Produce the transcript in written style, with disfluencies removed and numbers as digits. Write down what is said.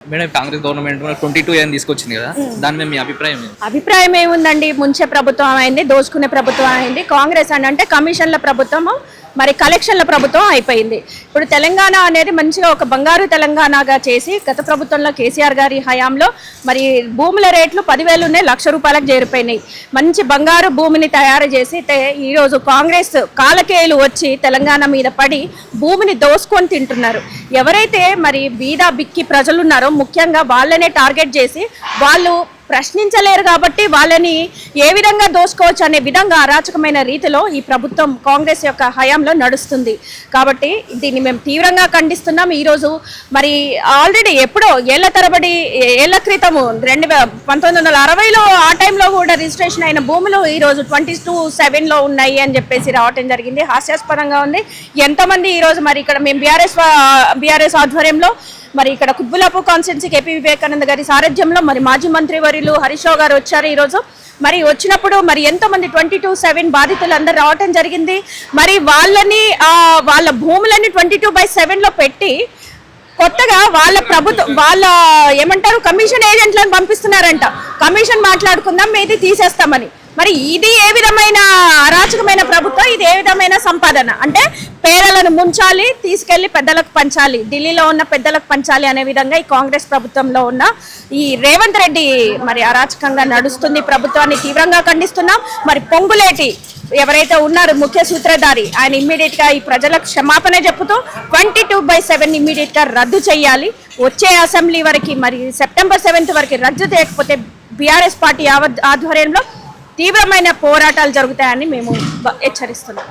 Madam Congress government 22 ఏం తీసుకొచ్చింది కదా, దాని మీద మీ అభిప్రాయం ఏంటి? అభిప్రాయం ఏముందండి, ముంచే ప్రభుత్వం అయింది, దోచుకునే ప్రభుత్వం అయింది. కాంగ్రెస్ అని అంటే కమిషన్ల ప్రభుత్వము, మరి కలెక్షన్ల ప్రభుత్వం అయిపోయింది. ఇప్పుడు తెలంగాణ అనేది మంచిగా ఒక బంగారు తెలంగాణగా చేసి గత ప్రభుత్వంలో కేసీఆర్ గారి హయాంలో మరి భూముల రేట్లు 10,000 ఉన్నాయి, ₹1,00,000 చేరిపోయినాయి. మంచి బంగారు భూమిని తయారు చేసి ఈరోజు కాంగ్రెస్ కాలకేయులు వచ్చి తెలంగాణ మీద పడి భూమిని దోసుకొని తింటున్నారు. ఎవరైతే మరి బీద బిక్కి ప్రజలు ఉన్నారో ముఖ్యంగా వాళ్ళనే టార్గెట్ చేసి వాళ్ళు ప్రశ్నించలేరు కాబట్టి వాళ్ళని ఏ విధంగా దోసుకోవచ్చు అనే విధంగా అరాచకమైన రీతిలో ఈ ప్రభుత్వం కాంగ్రెస్ యొక్క హయాంలో నడుస్తుంది. కాబట్టి దీన్ని మేము తీవ్రంగా ఖండిస్తున్నాం. ఈరోజు మరి ఆల్రెడీ ఎప్పుడో ఏళ్ల క్రితము 1960లో ఆ టైంలో కూడా రిజిస్ట్రేషన్ అయిన భూములు ఈరోజు 22/7లో ఉన్నాయి అని చెప్పేసి రావటం జరిగింది. హాస్యాస్పదంగా ఉంది. ఎంతోమంది ఈరోజు మరి ఇక్కడ మేము బీఆర్ఎస్ ఆధ్వర్యంలో మరి ఇక్కడ కుత్బుల్లాపూర్ కాన్స్టిట్యున్సీ కేపీ వివేకానంద గారి సారథ్యంలో మరి మాజీ మంత్రి వర్యులు హరీష్ రావు గారు వచ్చారు. ఈరోజు మరి వచ్చినప్పుడు మరి ఎంతోమంది 22/7 బాధితులు అందరూ రావటం జరిగింది. మరి వాళ్ళ భూములని 22/7లో పెట్టి కొత్తగా వాళ్ళ ఏమంటారు కమిషన్ ఏజెంట్లను పంపిస్తున్నారంట. కమిషన్ మాట్లాడుకుందాం, ఇది తీసేస్తామని. మరి ఇది ఏ విధమైన అరాచకమైన ప్రభుత్వం, ఇది ఏ విధమైన సంపాదన అంటే పేదలను ముంచాలి, తీసుకెళ్లి పెద్దలకు పంచాలి, ఢిల్లీలో ఉన్న పెద్దలకు పంచాలి అనే విధంగా ఈ కాంగ్రెస్ ప్రభుత్వంలో ఉన్న ఈ రేవంత్ రెడ్డి మరి అరాచకంగా నడుస్తుంది. ప్రభుత్వాన్ని తీవ్రంగా ఖండిస్తున్నాం. మరి పొంగులేటి ఎవరైతే ఉన్నారో ముఖ్య సూత్రధారి, ఆయన ఇమ్మీడియట్ గా ఈ ప్రజలకు క్షమాపణ చెప్పుతూ 22/7 ఇమ్మీడియట్ గా రద్దు చేయాలి. వచ్చే అసెంబ్లీ వరకు మరి సెప్టెంబర్ 7 వరకు రద్దు చేయకపోతే బీఆర్ఎస్ పార్టీ ఆధ్వర్యంలో తీవ్రమైన పోరాటాలు జరుగుతాయని మేము హెచ్చరిస్తున్నాం.